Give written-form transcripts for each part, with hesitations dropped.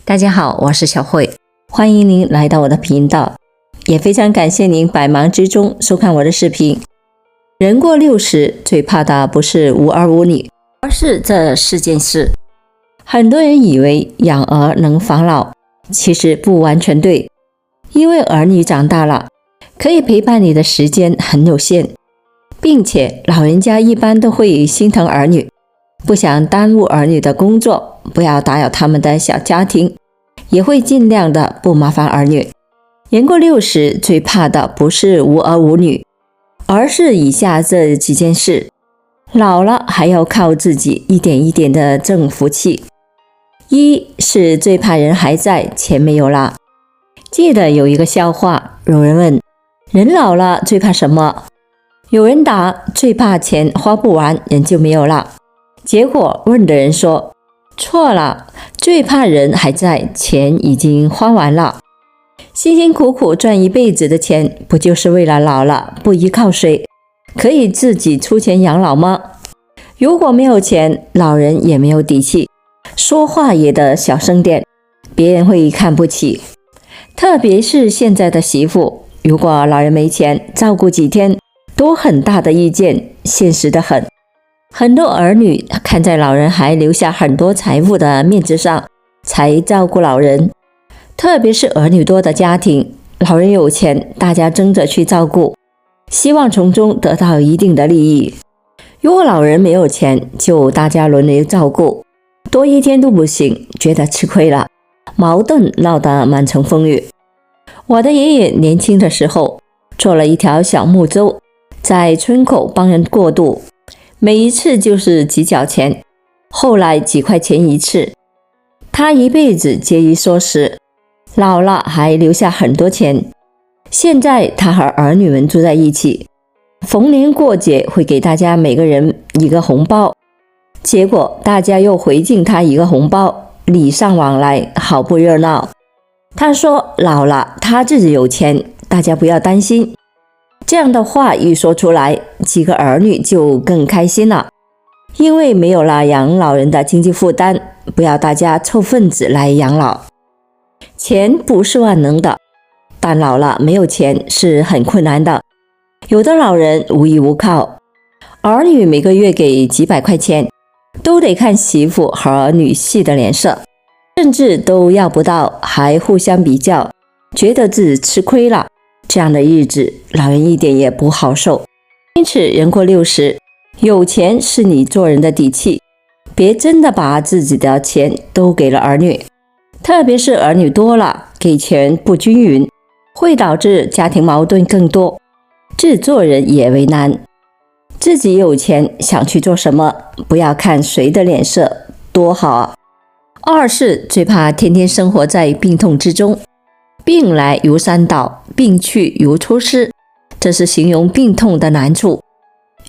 大家好，我是小慧，欢迎您来到我的频道，也非常感谢您百忙之中收看我的视频。人过60，最怕的不是无儿无女，而是这4件事。很多人以为养儿能防老，其实不完全对，因为儿女长大了，可以陪伴你的时间很有限，并且老人家一般都会心疼儿女，不想耽误儿女的工作，不要打扰他们的小家庭，也会尽量的不麻烦儿女。人过60，最怕的不是无儿无女，而是以下这几件事。老了还要靠自己一点一点的挣福气。一是最怕人还在，钱没有了。记得有一个笑话，有人问人老了最怕什么，有人答最怕钱花不完，人就没有了。结果问的人说错了，最怕人还在，钱已经花完了。辛辛苦苦赚一辈子的钱，不就是为了老了不依靠谁，可以自己出钱养老吗？如果没有钱，老人也没有底气，说话也得小声点，别人会看不起。特别是现在的媳妇，如果老人没钱，照顾几天都很大的意见，现实得很。很多儿女看在老人还留下很多财富的面子上，才照顾老人。特别是儿女多的家庭，老人有钱，大家争着去照顾，希望从中得到一定的利益。如果老人没有钱，就大家轮流照顾，多一天都不行，觉得吃亏了，矛盾闹得满城风雨。我的爷爷年轻的时候做了一条小木舟，在村口帮人过渡，每一次就是几角钱，后来几块钱一次。他一辈子节衣缩食，老了还留下很多钱。现在他和儿女们住在一起，逢年过节会给大家每个人一个红包，结果大家又回敬他一个红包，礼尚往来，好不热闹。他说老了他自己有钱，大家不要担心。这样的话一说出来，几个儿女就更开心了，因为没有了养老人的经济负担，不要大家凑份子来养老。钱不是万能的，但老了没有钱是很困难的。有的老人无依无靠，儿女每个月给几百块钱，都得看媳妇和女婿的脸色，甚至都要不到，还互相比较，觉得自己吃亏了。这样的日子，老人一点也不好受。因此，人过60，有钱是你做人的底气，别真的把自己的钱都给了儿女。特别是儿女多了，给钱不均匀，会导致家庭矛盾更多，自做人也为难。自己有钱想去做什么，不要看谁的脸色，多好啊。二是最怕天天生活在病痛之中。病来如山倒，病去如抽丝，这是形容病痛的难处。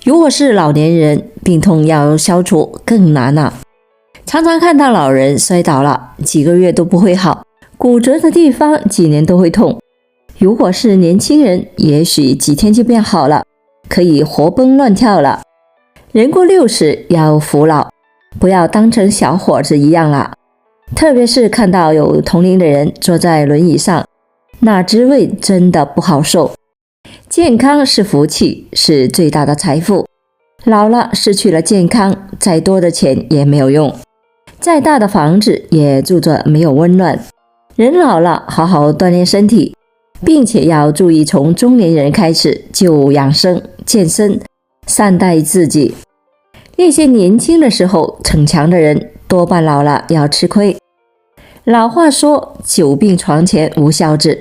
如果是老年人，病痛要消除更难了。常常看到老人摔倒了，几个月都不会好，骨折的地方几年都会痛。如果是年轻人，也许几天就变好了，可以活蹦乱跳了。人过60要服老，不要当成小伙子一样了。特别是看到有同龄的人坐在轮椅上，那滋味真的不好受。健康是福气，是最大的财富。老了失去了健康，再多的钱也没有用，再大的房子也住着没有温暖。人老了，好好锻炼身体，并且要注意从中年人开始就养生健身，善待自己。那些年轻的时候逞强的人，多半老了要吃亏。老话说久病床前无孝子，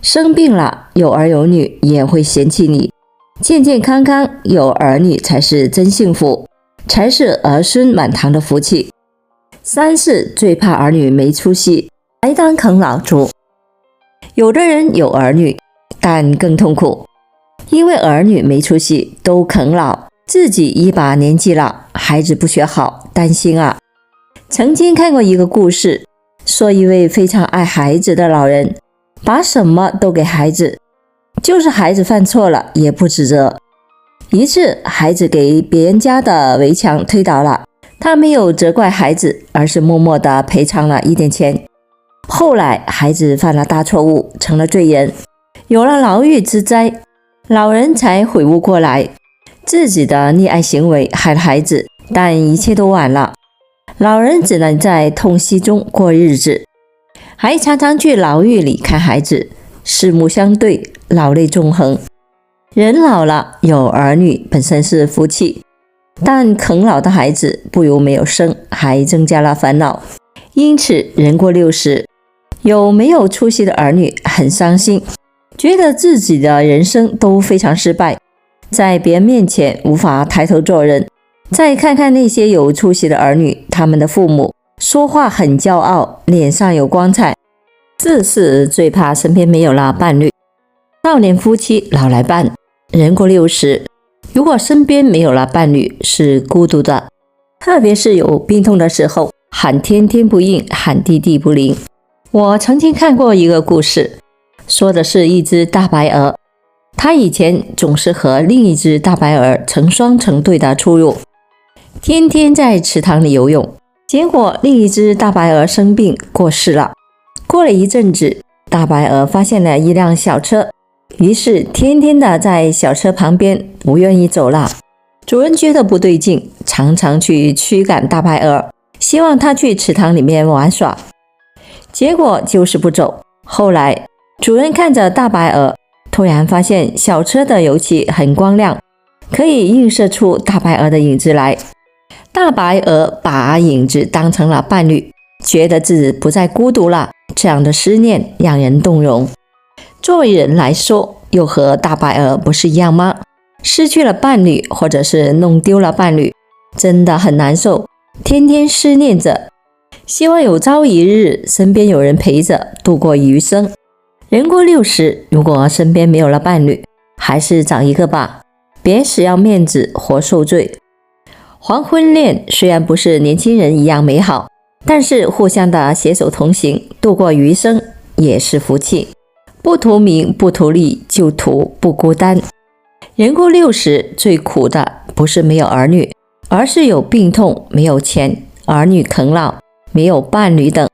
生病了有儿有女也会嫌弃你，健健康康有儿女才是真幸福，才是儿孙满堂的福气。三是最怕儿女没出息，还当啃老族。有的人有儿女，但更痛苦，因为儿女没出息都啃老，自己一把年纪了，孩子不学好，担心啊。曾经看过一个故事，说一位非常爱孩子的老人，把什么都给孩子，就是孩子犯错了也不指责。一次孩子给别人家的围墙推倒了，他没有责怪孩子，而是默默地赔偿了一点钱。后来孩子犯了大错误，成了罪人，有了牢狱之灾，老人才悔悟过来，自己的溺爱行为害了孩子，但一切都晚了。老人只能在痛惜中过日子，还常常去牢狱里看孩子，四目相对，老泪纵横。人老了有儿女本身是福气，但啃老的孩子不如没有生，还增加了烦恼。因此人过60，有没有出息的儿女很伤心，觉得自己的人生都非常失败，在别人面前无法抬头做人。再看看那些有出息的儿女，他们的父母说话很骄傲，脸上有光彩。自是最怕身边没有了伴侣。少年夫妻老来伴，人过60，如果身边没有了伴侣，是孤独的，特别是有病痛的时候，喊天天不应，喊地地不灵。我曾经看过一个故事，说的是一只大白鹅，它以前总是和另一只大白鹅成双成对的出入，天天在池塘里游泳。结果另一只大白鹅生病过世了。过了一阵子，大白鹅发现了一辆小车，于是天天的在小车旁边不愿意走了。主人觉得不对劲，常常去驱赶大白鹅，希望它去池塘里面玩耍，结果就是不走。后来主人看着大白鹅，突然发现小车的油漆很光亮，可以映射出大白鹅的影子来。大白鹅把影子当成了伴侣，觉得自己不再孤独了，这样的思念让人动容。作为人来说，又和大白鹅不是一样吗？失去了伴侣，或者是弄丢了伴侣，真的很难受，天天思念着，希望有朝一日身边有人陪着度过余生。人过60，如果身边没有了伴侣，还是找一个吧，别死要面子活受罪。黄昏恋虽然不是年轻人一样美好，但是互相的携手同行，度过余生也是福气。不图名不图利，就图不孤单。人过60，最苦的不是没有儿女，而是有病痛、没有钱、儿女啃老、没有伴侣等。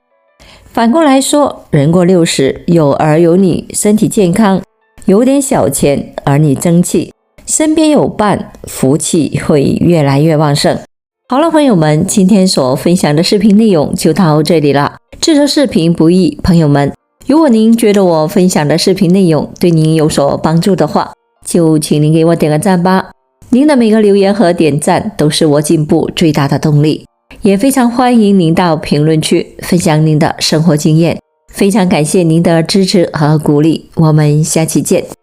反过来说，人过60，有儿有女，身体健康，有点小钱，儿女争气，身边有伴，福气会越来越旺盛。好了，朋友们，今天所分享的视频内容就到这里了。制作视频不易，朋友们，如果您觉得我分享的视频内容对您有所帮助的话，就请您给我点个赞吧。您的每个留言和点赞都是我进步最大的动力，也非常欢迎您到评论区分享您的生活经验。非常感谢您的支持和鼓励，我们下期见。